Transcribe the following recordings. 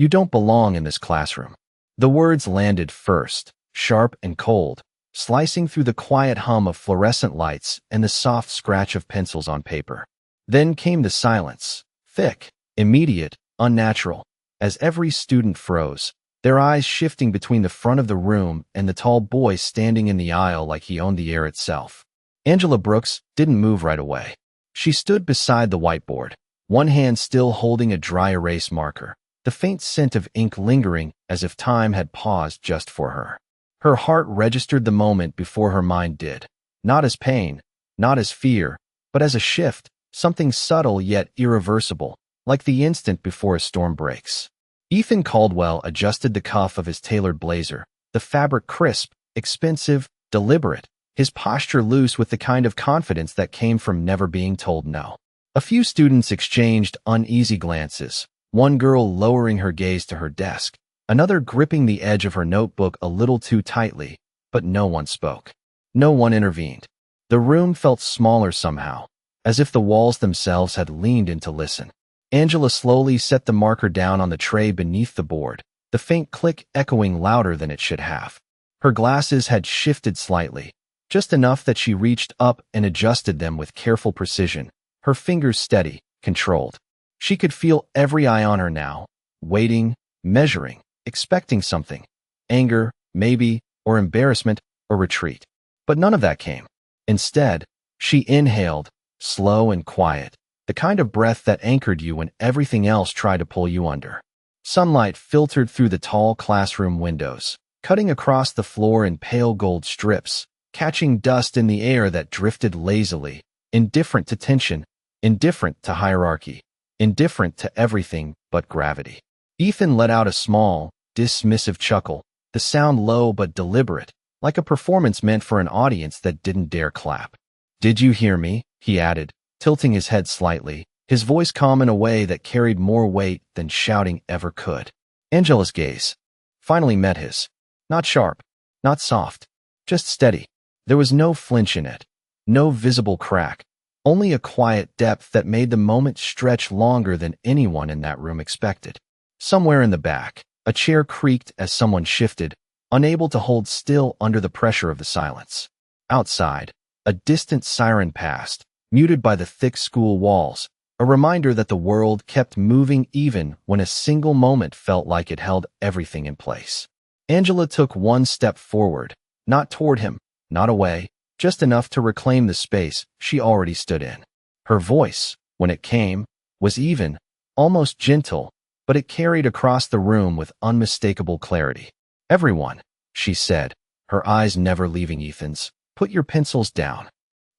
You don't belong in this classroom. The words landed first, sharp and cold, slicing through the quiet hum of fluorescent lights and the soft scratch of pencils on paper. Then came the silence, thick, immediate, unnatural, as every student froze, their eyes shifting between the front of the room and the tall boy standing in the aisle like he owned the air itself. Angela Brooks didn't move right away. She stood beside the whiteboard, one hand still holding a dry erase marker, the faint scent of ink lingering as if time had paused just for her. Her heart registered the moment before her mind did, not as pain, not as fear, but as a shift, something subtle yet irreversible, like the instant before a storm breaks. Ethan Caldwell adjusted the cuff of his tailored blazer, the fabric crisp, expensive, deliberate, his posture loose with the kind of confidence that came from never being told no. A few students exchanged uneasy glances, one girl lowering her gaze to her desk, another gripping the edge of her notebook a little too tightly, but no one spoke. No one intervened. The room felt smaller somehow, as if the walls themselves had leaned in to listen. Angela slowly set the marker down on the tray beneath the board, the faint click echoing louder than it should have. Her glasses had shifted slightly, just enough that she reached up and adjusted them with careful precision, her fingers steady, controlled. She could feel every eye on her now, waiting, measuring, expecting something. Anger, maybe, or embarrassment, or retreat. But none of that came. Instead, she inhaled, slow and quiet, the kind of breath that anchored you when everything else tried to pull you under. Sunlight filtered through the tall classroom windows, cutting across the floor in pale gold strips, catching dust in the air that drifted lazily, indifferent to tension, indifferent to hierarchy, indifferent to everything but gravity. Ethan let out a small, dismissive chuckle, the sound low but deliberate, like a performance meant for an audience that didn't dare clap. "Did you hear me?" he added, tilting his head slightly, his voice calm in a way that carried more weight than shouting ever could. Angela's gaze finally met his. Not sharp, not soft, just steady. There was no flinch in it, no visible crack, only a quiet depth that made the moment stretch longer than anyone in that room expected. Somewhere in the back, a chair creaked as someone shifted, unable to hold still under the pressure of the silence. Outside, a distant siren passed, muted by the thick school walls, a reminder that the world kept moving even when a single moment felt like it held everything in place. Angela took one step forward, not toward him, not away, just enough to reclaim the space she already stood in. Her voice, when it came, was even, almost gentle, but it carried across the room with unmistakable clarity. "Everyone," she said, her eyes never leaving Ethan's, "put your pencils down."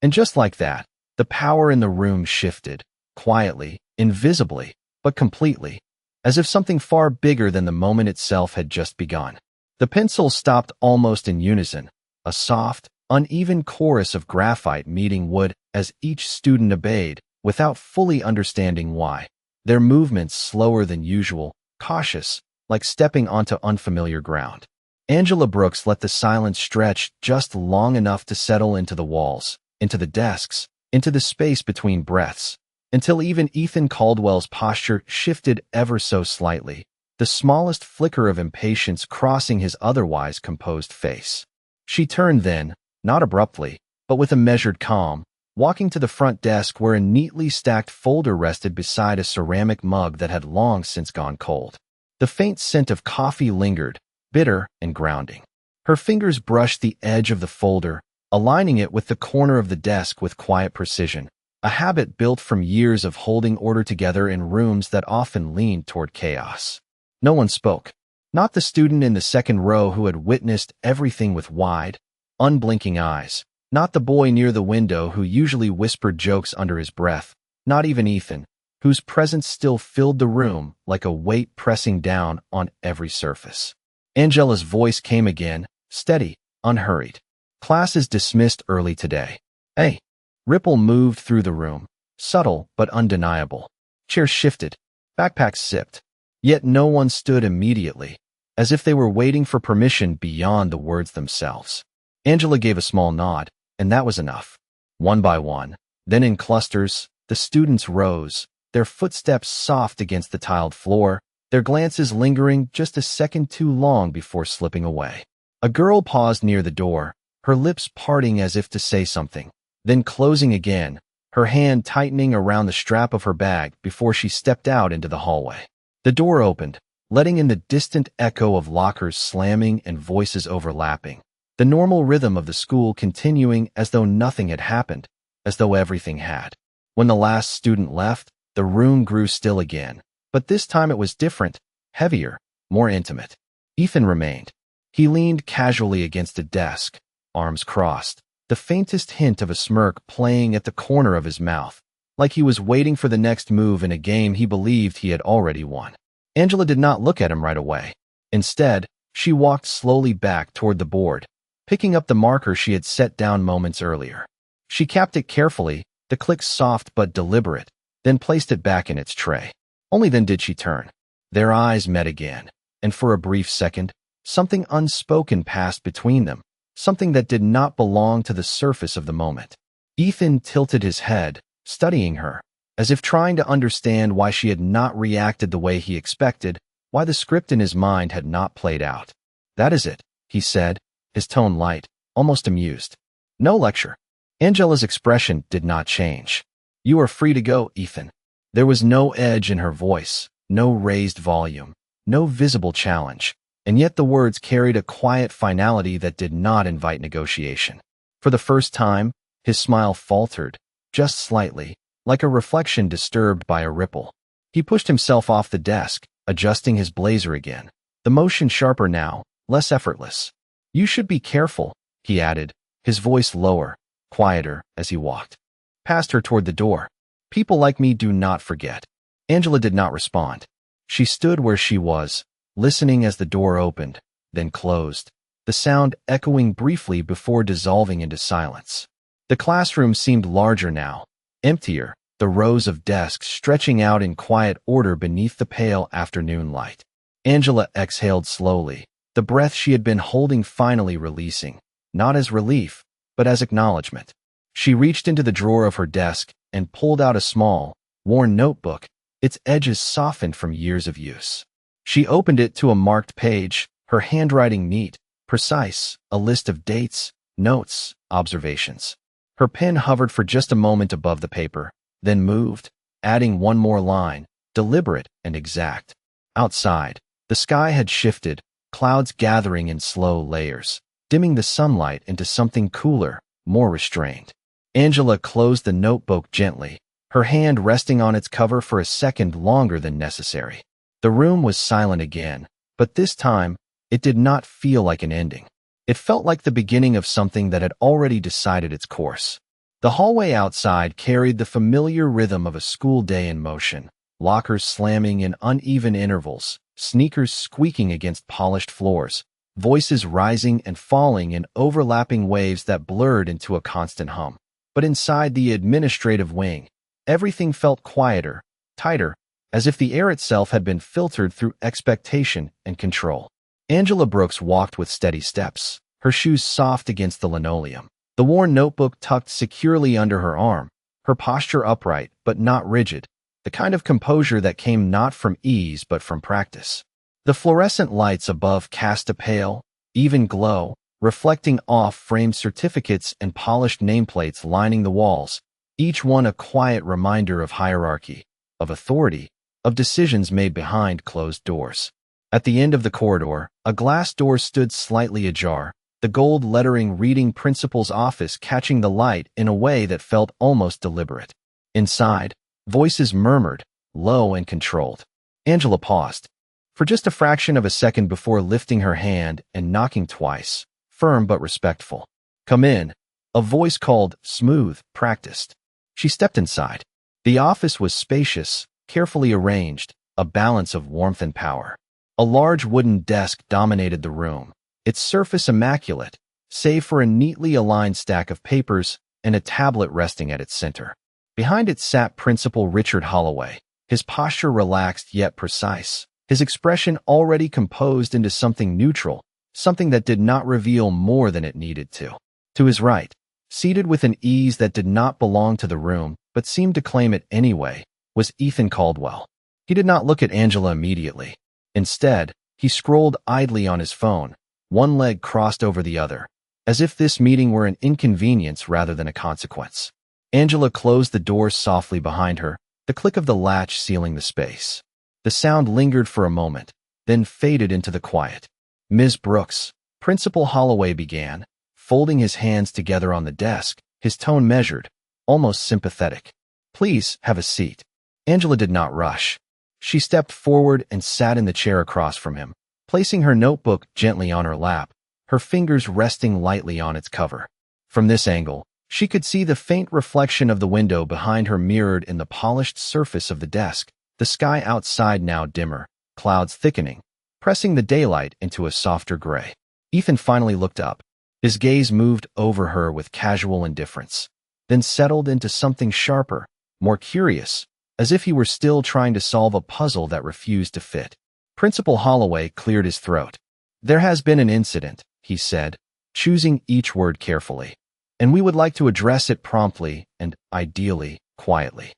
And just like that, the power in the room shifted, quietly, invisibly, but completely, as if something far bigger than the moment itself had just begun. The pencils stopped almost in unison, a soft, uneven chorus of graphite meeting wood as each student obeyed, without fully understanding why. Their movements slower than usual, cautious, like stepping onto unfamiliar ground. Angela Brooks let the silence stretch just long enough to settle into the walls, into the desks, into the space between breaths, until even Ethan Caldwell's posture shifted ever so slightly, the smallest flicker of impatience crossing his otherwise composed face. She turned then, not abruptly, but with a measured calm, walking to the front desk where a neatly stacked folder rested beside a ceramic mug that had long since gone cold. The faint scent of coffee lingered, bitter and grounding. Her fingers brushed the edge of the folder, aligning it with the corner of the desk with quiet precision, a habit built from years of holding order together in rooms that often leaned toward chaos. No one spoke. Not the student in the second row who had witnessed everything with wide, unblinking eyes. Not the boy near the window who usually whispered jokes under his breath. Not even Ethan, whose presence still filled the room like a weight pressing down on every surface. Angela's voice came again, steady, unhurried. "Class is dismissed early today." "Hey." Ripple moved through the room, subtle but undeniable. Chairs shifted, backpacks sipped. Yet no one stood immediately, as if they were waiting for permission beyond the words themselves. Angela gave a small nod, and that was enough. One by one, then in clusters, the students rose, their footsteps soft against the tiled floor, their glances lingering just a second too long before slipping away. A girl paused near the door, her lips parting as if to say something, then closing again, her hand tightening around the strap of her bag before she stepped out into the hallway. The door opened, letting in the distant echo of lockers slamming and voices overlapping, the normal rhythm of the school continuing as though nothing had happened, as though everything had. When the last student left, the room grew still again, but this time it was different, heavier, more intimate. Ethan remained. He leaned casually against a desk, arms crossed, the faintest hint of a smirk playing at the corner of his mouth, like he was waiting for the next move in a game he believed he had already won. Angela did not look at him right away. Instead, she walked slowly back toward the board, picking up the marker she had set down moments earlier. She capped it carefully, the click soft but deliberate, then placed it back in its tray. Only then did she turn. Their eyes met again, and for a brief second, something unspoken passed between them, something that did not belong to the surface of the moment. Ethan tilted his head, studying her, as if trying to understand why she had not reacted the way he expected, why the script in his mind had not played out. "That is it," he said, his tone light, almost amused. "No lecture." Angela's expression did not change. "You are free to go, Ethan." There was no edge in her voice, no raised volume, no visible challenge, and yet the words carried a quiet finality that did not invite negotiation. For the first time, his smile faltered, just slightly, like a reflection disturbed by a ripple. He pushed himself off the desk, adjusting his blazer again, the motion sharper now, less effortless. "You should be careful," he added, his voice lower, quieter as he walked past her toward the door. "People like me do not forget." Angela did not respond. She stood where she was, listening as the door opened, then closed, the sound echoing briefly before dissolving into silence. The classroom seemed larger now, emptier, the rows of desks stretching out in quiet order beneath the pale afternoon light. Angela exhaled slowly, the breath she had been holding finally releasing, not as relief, but as acknowledgement. She reached into the drawer of her desk and pulled out a small, worn notebook, its edges softened from years of use. She opened it to a marked page, her handwriting neat, precise, a list of dates, notes, observations. Her pen hovered for just a moment above the paper, then moved, adding one more line, deliberate and exact. Outside, the sky had shifted, clouds gathering in slow layers, dimming the sunlight into something cooler, more restrained. Angela closed the notebook gently, her hand resting on its cover for a second longer than necessary. The room was silent again, but this time, it did not feel like an ending. It felt like the beginning of something that had already decided its course. The hallway outside carried the familiar rhythm of a school day in motion, lockers slamming in uneven intervals, sneakers squeaking against polished floors, voices rising and falling in overlapping waves that blurred into a constant hum. But inside the administrative wing, everything felt quieter, tighter, as if the air itself had been filtered through expectation and control. Angela Brooks walked with steady steps, her shoes soft against the linoleum, the worn notebook tucked securely under her arm, her posture upright but not rigid, the kind of composure that came not from ease but from practice. The fluorescent lights above cast a pale, even glow, reflecting off framed certificates and polished nameplates lining the walls, each one a quiet reminder of hierarchy, of authority, of decisions made behind closed doors. At the end of the corridor, a glass door stood slightly ajar, the gold lettering reading principal's office catching the light in a way that felt almost deliberate. Inside, voices murmured, low and controlled. Angela paused, for just a fraction of a second before lifting her hand and knocking twice, firm but respectful. "Come in," a voice called, smooth, practiced. She stepped inside. The office was spacious, carefully arranged, a balance of warmth and power. A large wooden desk dominated the room, its surface immaculate, save for a neatly aligned stack of papers and a tablet resting at its center. Behind it sat Principal Richard Holloway, his posture relaxed yet precise, his expression already composed into something neutral, something that did not reveal more than it needed to. To his right, seated with an ease that did not belong to the room but seemed to claim it anyway, was Ethan Caldwell. He did not look at Angela immediately. Instead, he scrolled idly on his phone, one leg crossed over the other, as if this meeting were an inconvenience rather than a consequence. Angela closed the door softly behind her, the click of the latch sealing the space. The sound lingered for a moment, then faded into the quiet. "Ms. Brooks," Principal Holloway began, folding his hands together on the desk, his tone measured, almost sympathetic. "Please have a seat." Angela did not rush. She stepped forward and sat in the chair across from him, placing her notebook gently on her lap, her fingers resting lightly on its cover. From this angle, she could see the faint reflection of the window behind her mirrored in the polished surface of the desk, the sky outside now dimmer, clouds thickening, pressing the daylight into a softer gray. Ethan finally looked up. His gaze moved over her with casual indifference, then settled into something sharper, more curious, as if he were still trying to solve a puzzle that refused to fit. Principal Holloway cleared his throat. "There has been an incident," he said, choosing each word carefully, "and we would like to address it promptly and, ideally, quietly."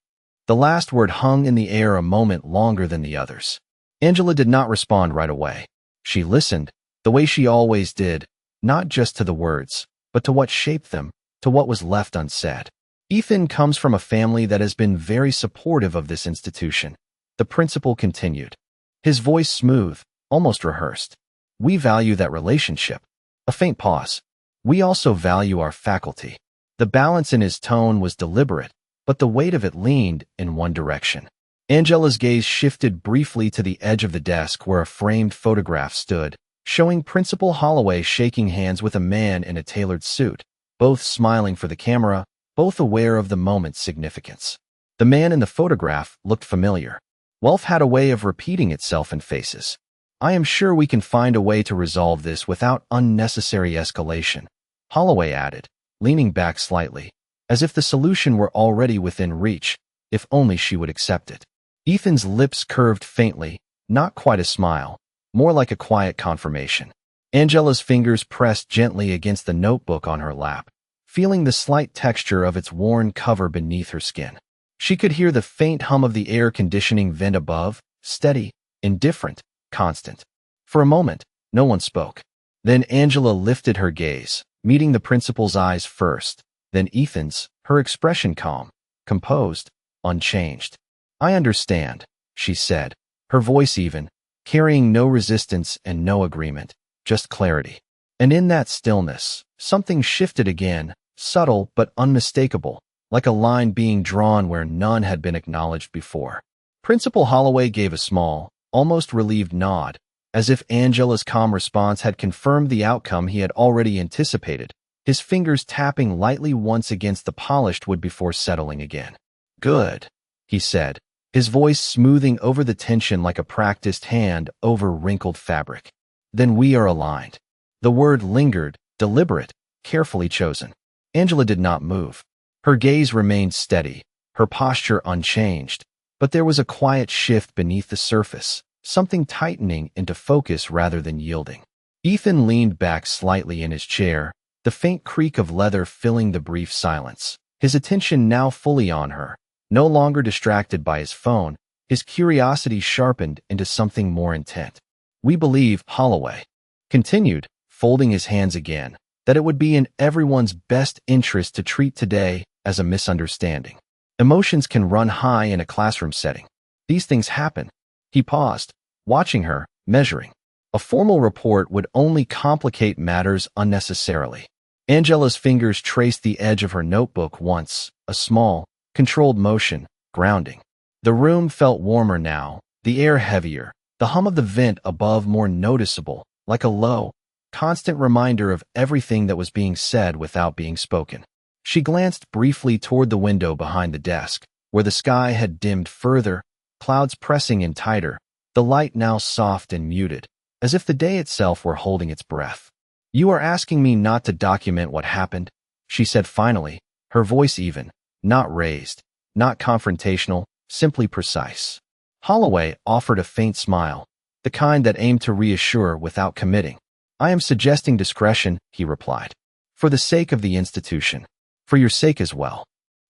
The last word hung in the air a moment longer than the others. Angela did not respond right away. She listened, the way she always did, not just to the words, but to what shaped them, to what was left unsaid. "Ethan comes from a family that has been very supportive of this institution," the principal continued, his voice smooth, almost rehearsed. "We value that relationship." A faint pause. "We also value our faculty." The balance in his tone was deliberate, but the weight of it leaned in one direction. Angela's gaze shifted briefly to the edge of the desk where a framed photograph stood, showing Principal Holloway shaking hands with a man in a tailored suit, both smiling for the camera, both aware of the moment's significance. The man in the photograph looked familiar. Wealth had a way of repeating itself in faces. "I am sure we can find a way to resolve this without unnecessary escalation," Holloway added, leaning back slightly, as if the solution were already within reach, if only she would accept it. Ethan's lips curved faintly, not quite a smile, more like a quiet confirmation. Angela's fingers pressed gently against the notebook on her lap, feeling the slight texture of its worn cover beneath her skin. She could hear the faint hum of the air conditioning vent above, steady, indifferent, constant. For a moment, no one spoke. Then Angela lifted her gaze, meeting the principal's eyes first, then Ethan's, her expression calm, composed, unchanged. "I understand," she said, her voice even, carrying no resistance and no agreement, just clarity. And in that stillness, something shifted again, subtle but unmistakable, like a line being drawn where none had been acknowledged before. Principal Holloway gave a small, almost relieved nod, as if Angela's calm response had confirmed the outcome he had already anticipated, his fingers tapping lightly once against the polished wood before settling again. "Good," he said, his voice smoothing over the tension like a practiced hand over wrinkled fabric. "Then we are aligned." The word lingered, deliberate, carefully chosen. Angela did not move. Her gaze remained steady, her posture unchanged, but there was a quiet shift beneath the surface, something tightening into focus rather than yielding. Ethan leaned back slightly in his chair, the faint creak of leather filling the brief silence, his attention now fully on her, no longer distracted by his phone, his curiosity sharpened into something more intent. "We believe," Holloway continued, folding his hands again, "that it would be in everyone's best interest to treat today as a misunderstanding. Emotions can run high in a classroom setting. These things happen." He paused, watching her, measuring. A formal report would only complicate matters unnecessarily. Angela's fingers traced the edge of her notebook once, a small, controlled motion, grounding. The room felt warmer now, the air heavier, the hum of the vent above more noticeable, like a low, constant reminder of everything that was being said without being spoken. She glanced briefly toward the window behind the desk, where the sky had dimmed further, clouds pressing in tighter, the light now soft and muted, as if the day itself were holding its breath. "You are asking me not to document what happened," she said finally, her voice even, not raised, not confrontational, simply precise. Holloway offered a faint smile, the kind that aimed to reassure without committing. "I am suggesting discretion," he replied. "For the sake of the institution. For your sake as well."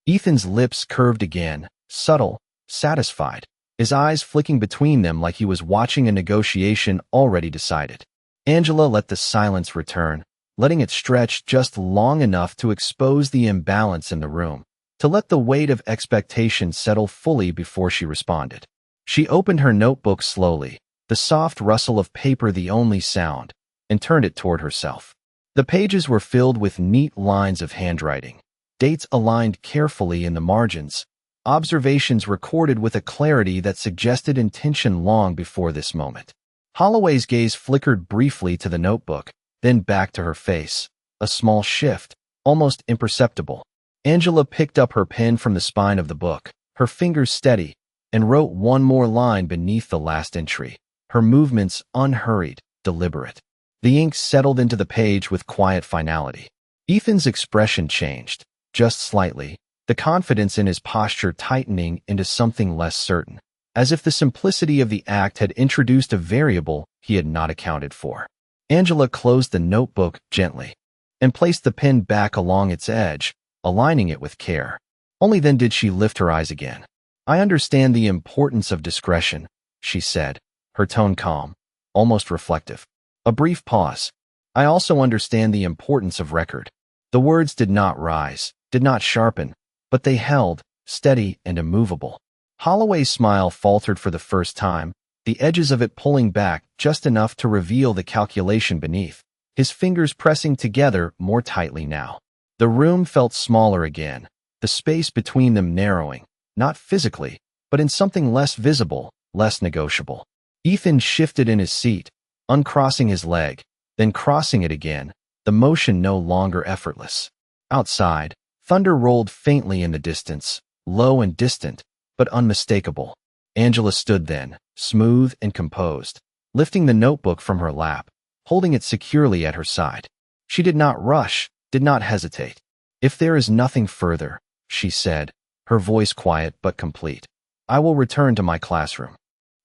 Ethan's lips curved again, subtle, satisfied, his eyes flicking between them like he was watching a negotiation already decided. Angela let the silence return, letting it stretch just long enough to expose the imbalance in the room, to let the weight of expectation settle fully before she responded. She opened her notebook slowly, the soft rustle of paper the only sound, and turned it toward herself. The pages were filled with neat lines of handwriting, dates aligned carefully in the margins, observations recorded with a clarity that suggested intention long before this moment. Holloway's gaze flickered briefly to the notebook, then back to her face, a small shift, almost imperceptible. Angela picked up her pen from the spine of the book, her fingers steady, and wrote one more line beneath the last entry, her movements unhurried, deliberate. The ink settled into the page with quiet finality. Ethan's expression changed, just slightly, the confidence in his posture tightening into something less certain, as if the simplicity of the act had introduced a variable he had not accounted for. Angela closed the notebook gently and placed the pen back along its edge, aligning it with care. Only then did she lift her eyes again. "I understand the importance of discretion," she said, her tone calm, almost reflective. A brief pause. "I also understand the importance of record." The words did not rise, did not sharpen, but they held, steady and immovable. Holloway's smile faltered for the first time, the edges of it pulling back just enough to reveal the calculation beneath, his fingers pressing together more tightly now. The room felt smaller again, the space between them narrowing, not physically, but in something less visible, less negotiable. Ethan shifted in his seat, uncrossing his leg, then crossing it again, the motion no longer effortless. Outside, thunder rolled faintly in the distance, low and distant, but unmistakable. Angela stood then, smooth and composed, lifting the notebook from her lap, holding it securely at her side. She did not rush, did not hesitate. "If there is nothing further," she said, her voice quiet but complete, "I will return to my classroom."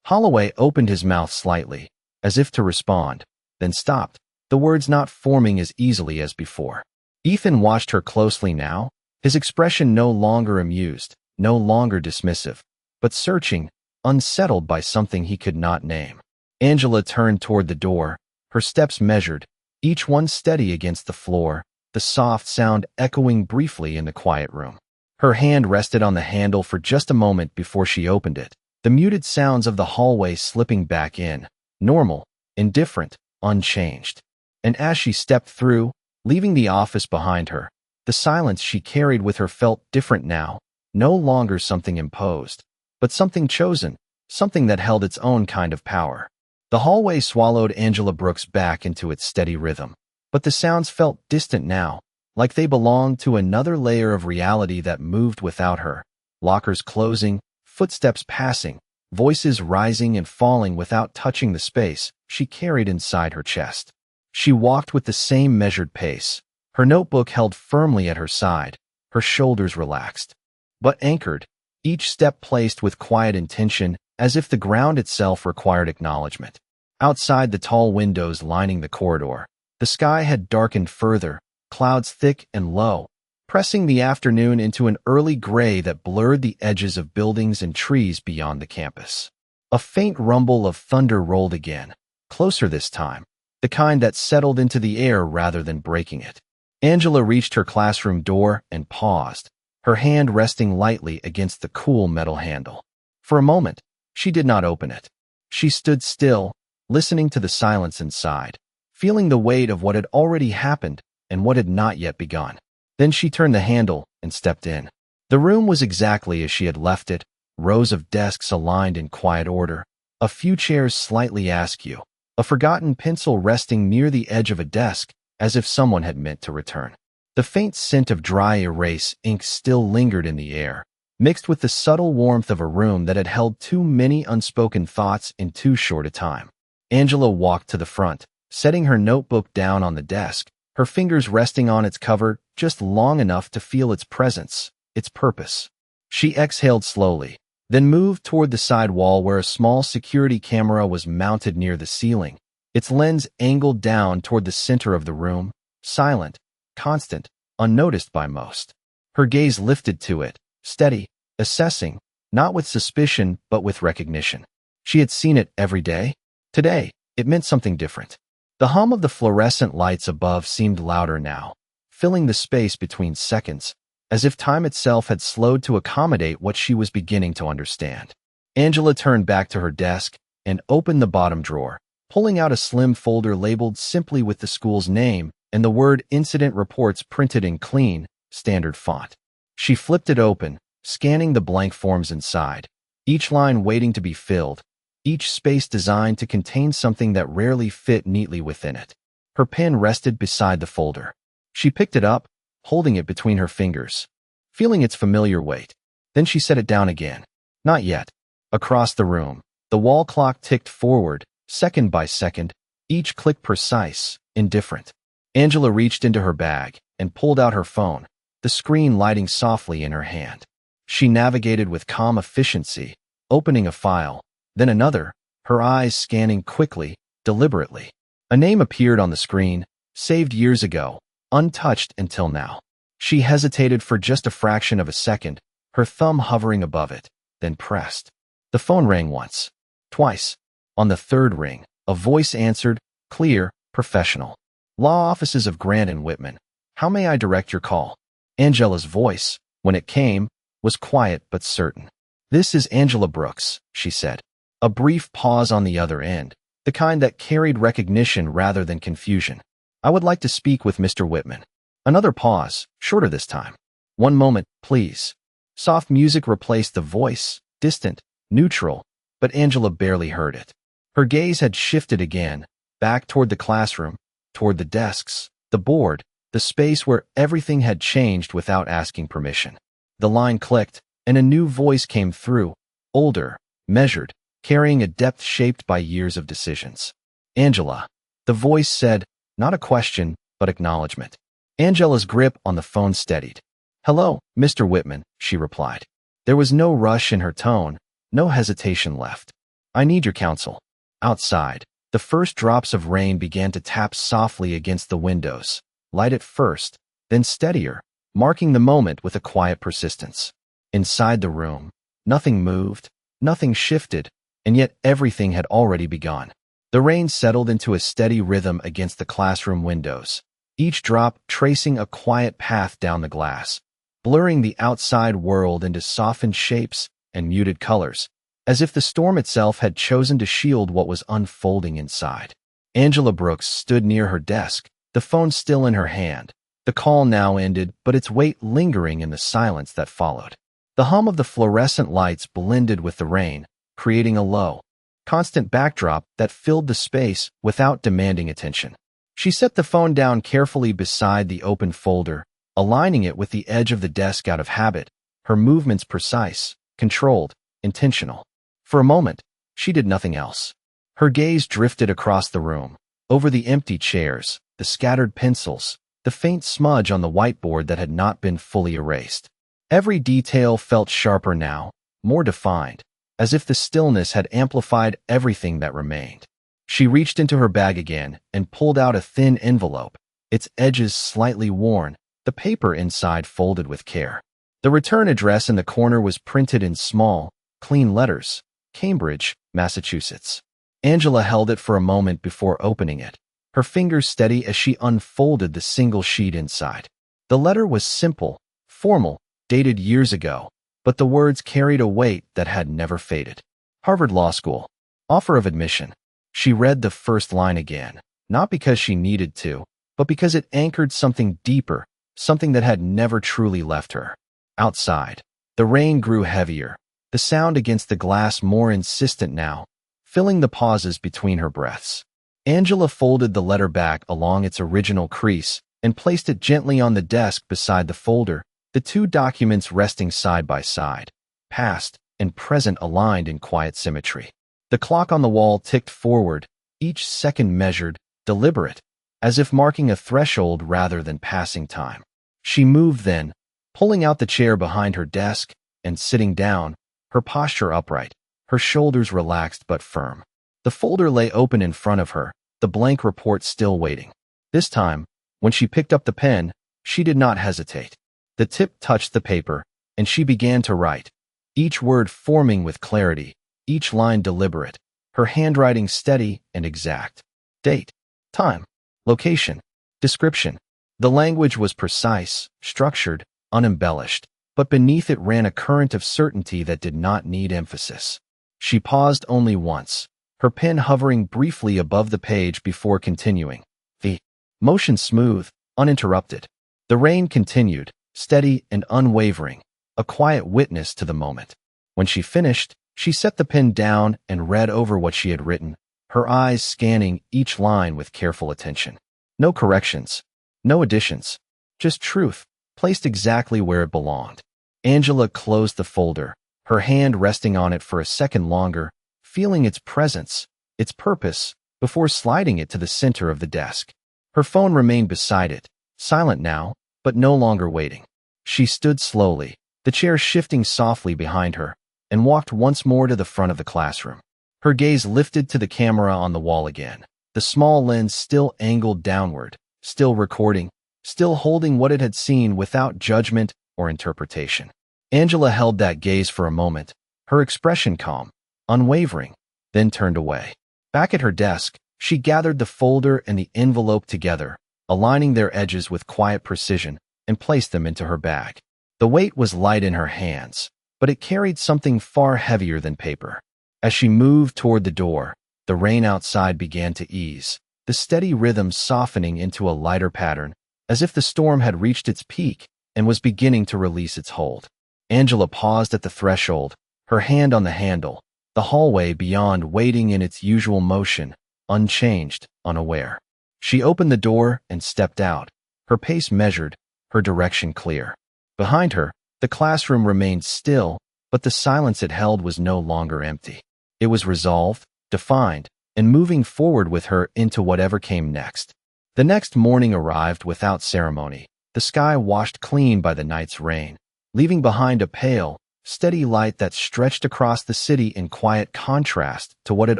Holloway opened his mouth slightly, as if to respond, then stopped, the words not forming as easily as before. Ethan watched her closely now, his expression no longer amused, no longer dismissive, but searching, unsettled by something he could not name. Angela turned toward the door, her steps measured, each one steady against the floor, the soft sound echoing briefly in the quiet room. Her hand rested on the handle for just a moment before she opened it, the muted sounds of the hallway slipping back in, normal, indifferent, unchanged. And as she stepped through, leaving the office behind her, the silence she carried with her felt different now, no longer something imposed, but something chosen, something that held its own kind of power. The hallway swallowed Angela Brooks back into its steady rhythm, but the sounds felt distant now, like they belonged to another layer of reality that moved without her. Lockers closing, footsteps passing, voices rising and falling without touching the space she carried inside her chest. She walked with the same measured pace, her notebook held firmly at her side, her shoulders relaxed, but anchored, each step placed with quiet intention, as if the ground itself required acknowledgement. Outside the tall windows lining the corridor, the sky had darkened further, clouds thick and low, pressing the afternoon into an early gray that blurred the edges of buildings and trees beyond the campus. A faint rumble of thunder rolled again, closer this time, the kind that settled into the air rather than breaking it. Angela reached her classroom door and paused, her hand resting lightly against the cool metal handle. For a moment, she did not open it. She stood still, listening to the silence inside, feeling the weight of what had already happened and what had not yet begun. Then she turned the handle and stepped in. The room was exactly as she had left it, rows of desks aligned in quiet order, a few chairs slightly askew, a forgotten pencil resting near the edge of a desk, as if someone had meant to return. The faint scent of dry erase ink still lingered in the air, mixed with the subtle warmth of a room that had held too many unspoken thoughts in too short a time. Angela walked to the front, setting her notebook down on the desk, her fingers resting on its cover just long enough to feel its presence, its purpose. She exhaled slowly, then moved toward the side wall where a small security camera was mounted near the ceiling, its lens angled down toward the center of the room, silent, constant, unnoticed by most. Her gaze lifted to it, steady, assessing, not with suspicion, but with recognition. She had seen it every day. Today, it meant something different. The hum of the fluorescent lights above seemed louder now, filling the space between seconds, as if time itself had slowed to accommodate what she was beginning to understand. Angela turned back to her desk and opened the bottom drawer, pulling out a slim folder labeled simply with the school's name and the word incident reports printed in clean, standard font. She flipped it open, scanning the blank forms inside, each line waiting to be filled, each space designed to contain something that rarely fit neatly within it. Her pen rested beside the folder. She picked it up, holding it between her fingers, feeling its familiar weight. Then she set it down again. Not yet. Across the room, the wall clock ticked forward, second by second, each click precise, indifferent. Angela reached into her bag and pulled out her phone, the screen lighting softly in her hand. She navigated with calm efficiency, opening a file, then another, her eyes scanning quickly, deliberately. A name appeared on the screen, saved years ago, untouched until now. She hesitated for just a fraction of a second, her thumb hovering above it, then pressed. The phone rang once, twice. On the third ring, a voice answered, clear, professional. Law offices of Grant and Whitman. How may I direct your call? Angela's voice, when it came, was quiet but certain. This is Angela Brooks, she said. A brief pause on the other end, the kind that carried recognition rather than confusion. I would like to speak with Mr. Whitman. Another pause, shorter this time. One moment, please. Soft music replaced the voice, distant, neutral, but Angela barely heard it. Her gaze had shifted again, back toward the classroom, toward the desks, the board, the space where everything had changed without asking permission. The line clicked, and a new voice came through, older, measured, carrying a depth shaped by years of decisions. Angela. The voice said, not a question, but acknowledgement. Angela's grip on the phone steadied. Hello, Mr. Whitman, she replied. There was no rush in her tone, no hesitation left. I need your counsel. Outside, the first drops of rain began to tap softly against the windows, light at first, then steadier, marking the moment with a quiet persistence. Inside the room, nothing moved, nothing shifted, and yet everything had already begun. The rain settled into a steady rhythm against the classroom windows, each drop tracing a quiet path down the glass, blurring the outside world into softened shapes and muted colors, as if the storm itself had chosen to shield what was unfolding inside. Angela Brooks stood near her desk, the phone still in her hand. The call now ended, but its weight lingering in the silence that followed. The hum of the fluorescent lights blended with the rain, creating a low, constant backdrop that filled the space without demanding attention. She set the phone down carefully beside the open folder, aligning it with the edge of the desk out of habit, her movements precise, controlled, intentional. For a moment, she did nothing else. Her gaze drifted across the room, over the empty chairs, the scattered pencils, the faint smudge on the whiteboard that had not been fully erased. Every detail felt sharper now, more defined, as if the stillness had amplified everything that remained. She reached into her bag again and pulled out a thin envelope, its edges slightly worn, the paper inside folded with care. The return address in the corner was printed in small, clean letters, Cambridge, Massachusetts. Angela held it for a moment before opening it, her fingers steady as she unfolded the single sheet inside. The letter was simple, formal, dated years ago, but the words carried a weight that had never faded. Harvard Law School. Offer of admission. She read the first line again, not because she needed to, but because it anchored something deeper, something that had never truly left her. Outside, the rain grew heavier, the sound against the glass more insistent now, filling the pauses between her breaths. Angela folded the letter back along its original crease and placed it gently on the desk beside the folder, the two documents resting side by side, past and present aligned in quiet symmetry. The clock on the wall ticked forward, each second measured, deliberate, as if marking a threshold rather than passing time. She moved then, pulling out the chair behind her desk and sitting down, her posture upright, her shoulders relaxed but firm. The folder lay open in front of her, the blank report still waiting. This time, when she picked up the pen, she did not hesitate. The tip touched the paper, and she began to write, each word forming with clarity, each line deliberate, her handwriting steady and exact. Date, time, location, description. The language was precise, structured, unembellished, but beneath it ran a current of certainty that did not need emphasis. She paused only once, her pen hovering briefly above the page before continuing. The motion smooth, uninterrupted. The rain continued, steady and unwavering, a quiet witness to the moment. When she finished, she set the pen down and read over what she had written, her eyes scanning each line with careful attention. No corrections, no additions, just truth, placed exactly where it belonged. Angela closed the folder, her hand resting on it for a second longer, feeling its presence, its purpose, before sliding it to the center of the desk. Her phone remained beside it, silent now, but no longer waiting. She stood slowly, the chair shifting softly behind her, and walked once more to the front of the classroom. Her gaze lifted to the camera on the wall again, the small lens still angled downward, still recording, still holding what it had seen without judgment or interpretation. Angela held that gaze for a moment, her expression calm, unwavering, then turned away. Back at her desk, she gathered the folder and the envelope together, aligning their edges with quiet precision, and placed them into her bag. The weight was light in her hands, but it carried something far heavier than paper. As she moved toward the door, the rain outside began to ease, the steady rhythm softening into a lighter pattern, as if the storm had reached its peak and was beginning to release its hold. Angela paused at the threshold, her hand on the handle, the hallway beyond waiting in its usual motion, unchanged, unaware. She opened the door and stepped out, her pace measured, her direction clear. Behind her, the classroom remained still, but the silence it held was no longer empty. It was resolved, defined, and moving forward with her into whatever came next. The next morning arrived without ceremony, the sky washed clean by the night's rain, leaving behind a pale, steady light that stretched across the city in quiet contrast to what had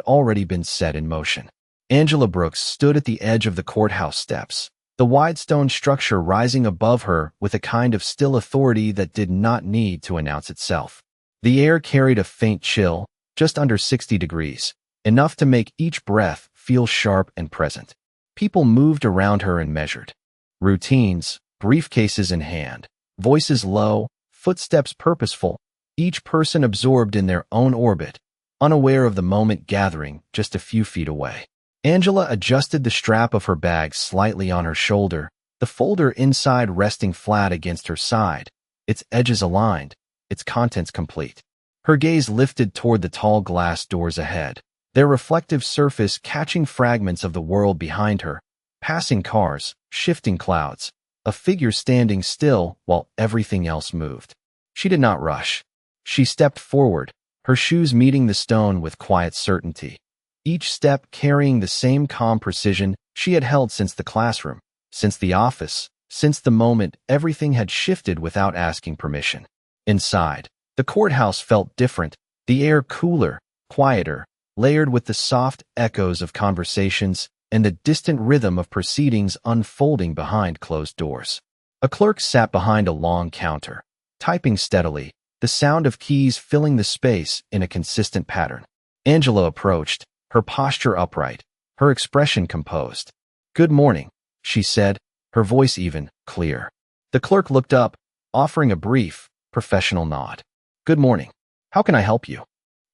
already been set in motion. Angela Brooks stood at the edge of the courthouse steps, the wide stone structure rising above her with a kind of still authority that did not need to announce itself. The air carried a faint chill, just under 60 degrees, enough to make each breath feel sharp and present. People moved around her and measured. Routines, briefcases in hand, voices low, footsteps purposeful, each person absorbed in their own orbit, unaware of the moment gathering just a few feet away. Angela adjusted the strap of her bag slightly on her shoulder, the folder inside resting flat against her side, its edges aligned, its contents complete. Her gaze lifted toward the tall glass doors ahead, their reflective surface catching fragments of the world behind her, passing cars, shifting clouds, a figure standing still while everything else moved. She did not rush. She stepped forward, her shoes meeting the stone with quiet certainty, each step carrying the same calm precision she had held since the classroom, since the office, since the moment everything had shifted without asking permission. Inside, the courthouse felt different, the air cooler, quieter, layered with the soft echoes of conversations and the distant rhythm of proceedings unfolding behind closed doors. A clerk sat behind a long counter, typing steadily, the sound of keys filling the space in a consistent pattern. Angela approached, her posture upright, her expression composed. "Good morning," she said, her voice even, clear. The clerk looked up, offering a brief, professional nod. "Good morning. How can I help you?"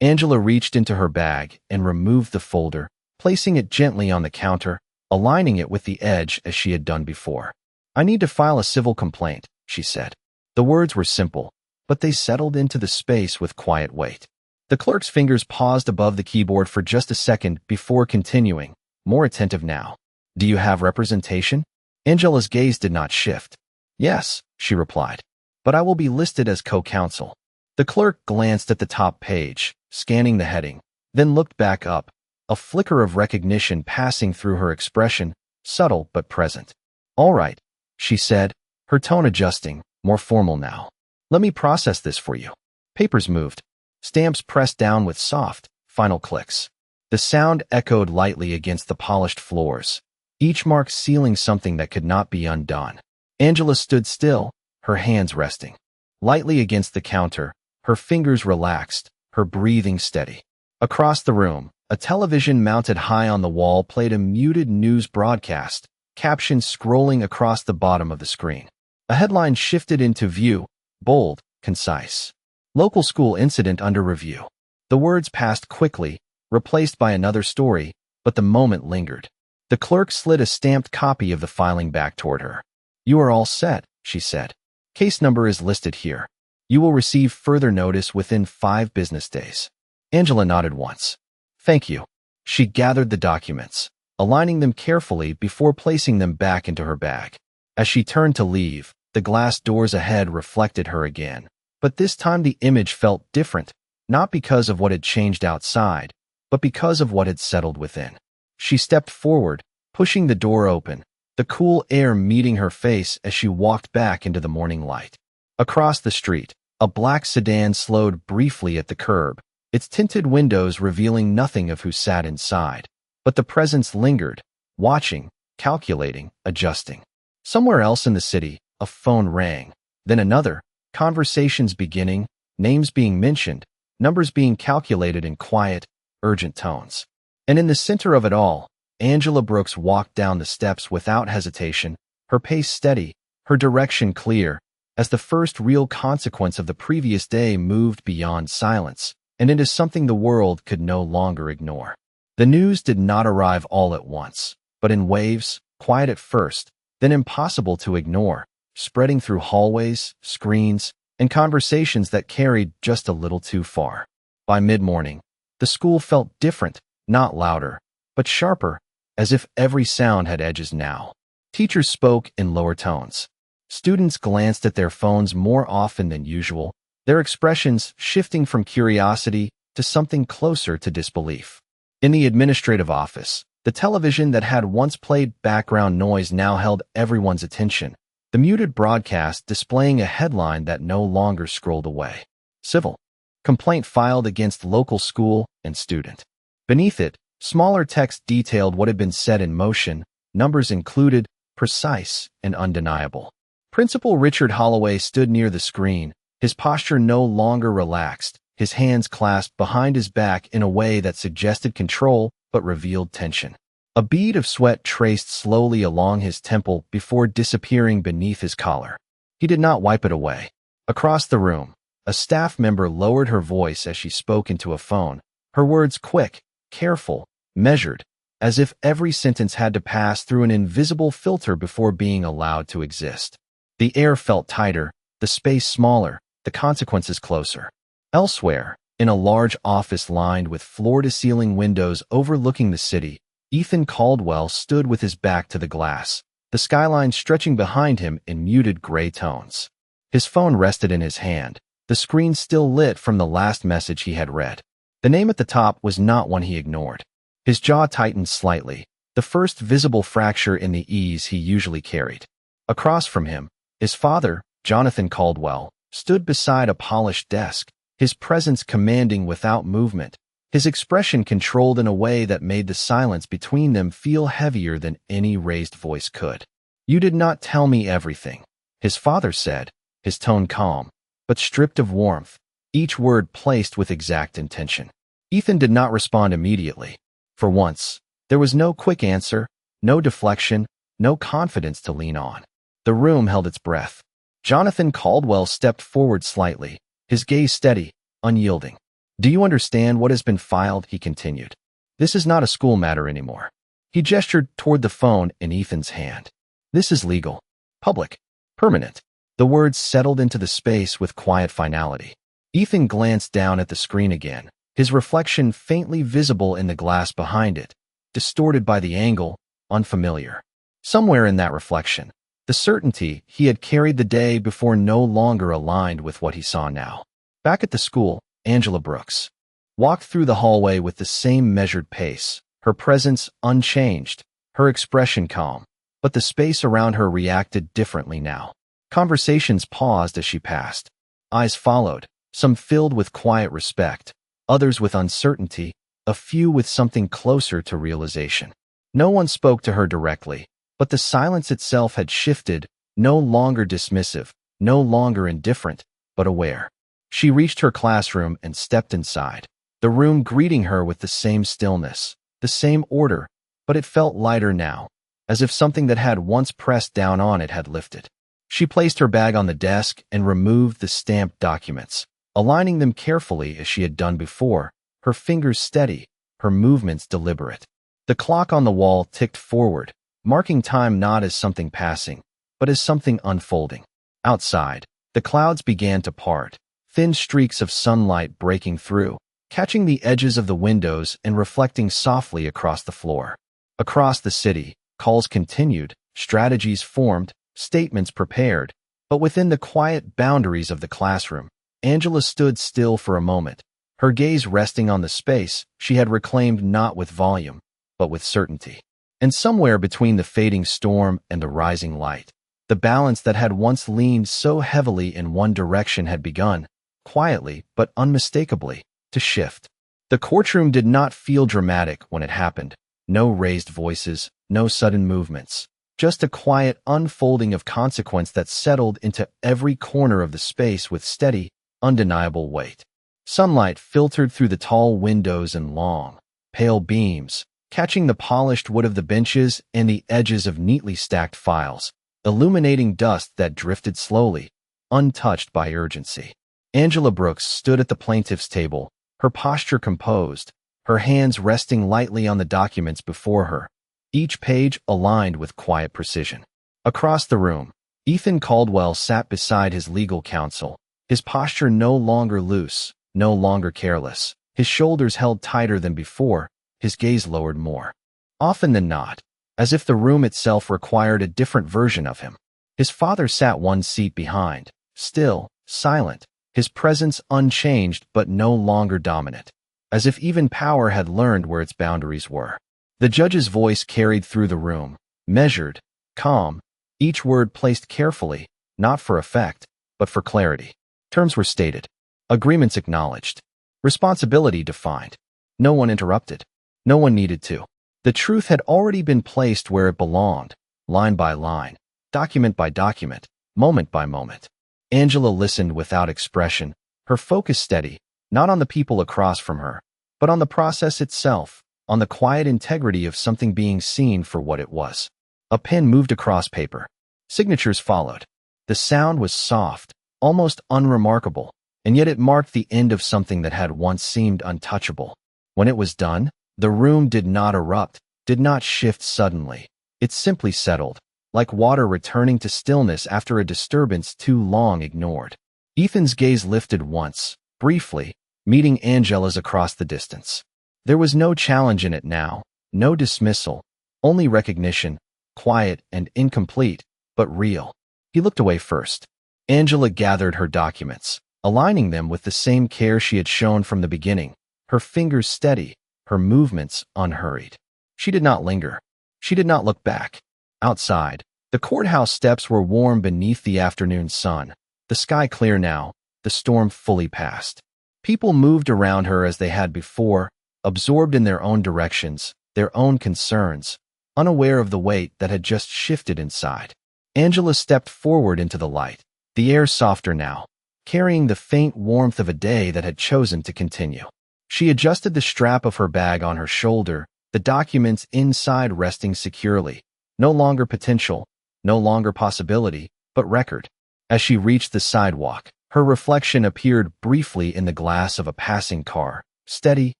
Angela reached into her bag and removed the folder, placing it gently on the counter, aligning it with the edge as she had done before. "I need to file a civil complaint," she said. The words were simple, but they settled into the space with quiet weight. The clerk's fingers paused above the keyboard for just a second before continuing, more attentive now. "Do you have representation?" Angela's gaze did not shift. "Yes," she replied, "but I will be listed as co-counsel." The clerk glanced at the top page, scanning the heading, then looked back up, a flicker of recognition passing through her expression, subtle but present. "All right," she said, her tone adjusting, more formal now. "Let me process this for you." Papers moved. Stamps pressed down with soft, final clicks. The sound echoed lightly against the polished floors, each mark sealing something that could not be undone. Angela stood still, her hands resting lightly against the counter, her fingers relaxed, her breathing steady. Across the room, a television mounted high on the wall played a muted news broadcast, captions scrolling across the bottom of the screen. A headline shifted into view, bold, concise. Local school incident under review. The words passed quickly, replaced by another story, but the moment lingered. The clerk slid a stamped copy of the filing back toward her. "You are all set," she said. "Case number is listed here. You will receive further notice within 5 business days." Angela nodded once. "Thank you." She gathered the documents, aligning them carefully before placing them back into her bag. As she turned to leave, the glass doors ahead reflected her again. But this time the image felt different, not because of what had changed outside, but because of what had settled within. She stepped forward, pushing the door open, the cool air meeting her face as she walked back into the morning light. Across the street, a black sedan slowed briefly at the curb, its tinted windows revealing nothing of who sat inside. But the presence lingered, watching, calculating, adjusting. Somewhere else in the city, a phone rang, then another, conversations beginning, names being mentioned, numbers being calculated in quiet, urgent tones. And in the center of it all, Angela Brooks walked down the steps without hesitation, her pace steady, her direction clear, as the first real consequence of the previous day moved beyond silence and into something the world could no longer ignore. The news did not arrive all at once, but in waves, quiet at first, then impossible to ignore, spreading through hallways, screens, and conversations that carried just a little too far. By mid-morning, the school felt different, not louder, but sharper, as if every sound had edges now. Teachers spoke in lower tones. Students glanced at their phones more often than usual, their expressions shifting from curiosity to something closer to disbelief. In the administrative office, the television that had once played background noise now held everyone's attention, the muted broadcast displaying a headline that no longer scrolled away. Civil complaint filed against local school and student. Beneath it, smaller text detailed what had been set in motion, numbers included, precise and undeniable. Principal Richard Holloway stood near the screen, his posture no longer relaxed, his hands clasped behind his back in a way that suggested control but revealed tension. A bead of sweat traced slowly along his temple before disappearing beneath his collar. He did not wipe it away. Across the room, a staff member lowered her voice as she spoke into a phone, her words quick, careful, measured, as if every sentence had to pass through an invisible filter before being allowed to exist. The air felt tighter, the space smaller, the consequences closer. Elsewhere, in a large office lined with floor-to-ceiling windows overlooking the city, Ethan Caldwell stood with his back to the glass, the skyline stretching behind him in muted gray tones. His phone rested in his hand, the screen still lit from the last message he had read. The name at the top was not one he ignored. His jaw tightened slightly, the first visible fracture in the ease he usually carried. Across from him, his father, Jonathan Caldwell, stood beside a polished desk, his presence commanding without movement, his expression controlled in a way that made the silence between them feel heavier than any raised voice could. "You did not tell me everything," his father said, his tone calm, but stripped of warmth, each word placed with exact intention. Ethan did not respond immediately. For once, there was no quick answer, no deflection, no confidence to lean on. The room held its breath. Jonathan Caldwell stepped forward slightly, his gaze steady, unyielding. "Do you understand what has been filed?" he continued. "This is not a school matter anymore." He gestured toward the phone in Ethan's hand. "This is legal, public, permanent." The words settled into the space with quiet finality. Ethan glanced down at the screen again, his reflection faintly visible in the glass behind it, distorted by the angle, unfamiliar. Somewhere in that reflection, the certainty he had carried the day before no longer aligned with what he saw now. Back at the school, Angela Brooks walked through the hallway with the same measured pace, her presence unchanged, her expression calm, but the space around her reacted differently now. Conversations paused as she passed. Eyes followed, some filled with quiet respect, others with uncertainty, a few with something closer to realization. No one spoke to her directly, but the silence itself had shifted, no longer dismissive, no longer indifferent, but aware. She reached her classroom and stepped inside, the room greeting her with the same stillness, the same order, but it felt lighter now, as if something that had once pressed down on it had lifted. She placed her bag on the desk and removed the stamped documents, aligning them carefully as she had done before, her fingers steady, her movements deliberate. The clock on the wall ticked forward, marking time not as something passing, but as something unfolding. Outside, the clouds began to part, thin streaks of sunlight breaking through, catching the edges of the windows and reflecting softly across the floor. Across the city, calls continued, strategies formed, statements prepared, but within the quiet boundaries of the classroom, Angela stood still for a moment, her gaze resting on the space she had reclaimed not with volume, but with certainty. And somewhere between the fading storm and the rising light, the balance that had once leaned so heavily in one direction had begun, quietly but unmistakably, to shift. The courtroom did not feel dramatic when it happened. No raised voices, no sudden movements, just a quiet unfolding of consequence that settled into every corner of the space with steady, undeniable weight. Sunlight filtered through the tall windows in long, pale beams, catching the polished wood of the benches and the edges of neatly stacked files, illuminating dust that drifted slowly, untouched by urgency. Angela Brooks stood at the plaintiff's table, her posture composed, her hands resting lightly on the documents before her, each page aligned with quiet precision. Across the room, Ethan Caldwell sat beside his legal counsel, his posture no longer loose, no longer careless, his shoulders held tighter than before, his gaze lowered more often than not, as if the room itself required a different version of him. His father sat one seat behind, still, silent, his presence unchanged but no longer dominant, as if even power had learned where its boundaries were. The judge's voice carried through the room, measured, calm, each word placed carefully, not for effect, but for clarity. Terms were stated, agreements acknowledged, responsibility defined. No one interrupted. No one needed to. The truth had already been placed where it belonged, line by line, document by document, moment by moment. Angela listened without expression, her focus steady, not on the people across from her, but on the process itself, on the quiet integrity of something being seen for what it was. A pen moved across paper. Signatures followed. The sound was soft, almost unremarkable, and yet it marked the end of something that had once seemed untouchable. When it was done, the room did not erupt, did not shift suddenly. It simply settled, like water returning to stillness after a disturbance too long ignored. Ethan's gaze lifted once, briefly, meeting Angela's across the distance. There was no challenge in it now, no dismissal, only recognition, quiet and incomplete, but real. He looked away first. Angela gathered her documents, aligning them with the same care she had shown from the beginning, her fingers steady, her movements unhurried. She did not linger. She did not look back. Outside, the courthouse steps were warm beneath the afternoon sun, the sky clear now, the storm fully past. People moved around her as they had before, absorbed in their own directions, their own concerns, unaware of the weight that had just shifted inside. Angela stepped forward into the light, the air softer now, carrying the faint warmth of a day that had chosen to continue. She adjusted the strap of her bag on her shoulder, the documents inside resting securely, no longer potential, no longer possibility, but record. As she reached the sidewalk, her reflection appeared briefly in the glass of a passing car, steady,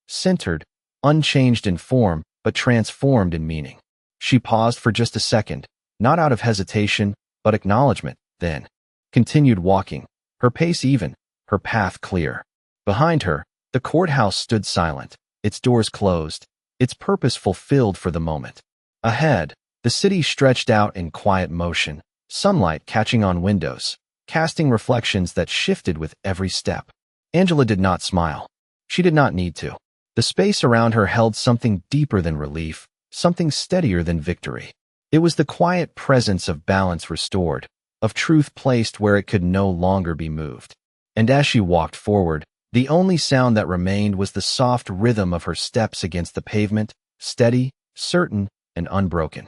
centered, unchanged in form, but transformed in meaning. She paused for just a second, not out of hesitation, but acknowledgement, then continued walking, her pace even, her path clear. Behind her, the courthouse stood silent, its doors closed, its purpose fulfilled for the moment. Ahead, the city stretched out in quiet motion, sunlight catching on windows, casting reflections that shifted with every step. Angela did not smile. She did not need to. The space around her held something deeper than relief, something steadier than victory. It was the quiet presence of balance restored, of truth placed where it could no longer be moved. And as she walked forward, the only sound that remained was the soft rhythm of her steps against the pavement, steady, certain, and unbroken.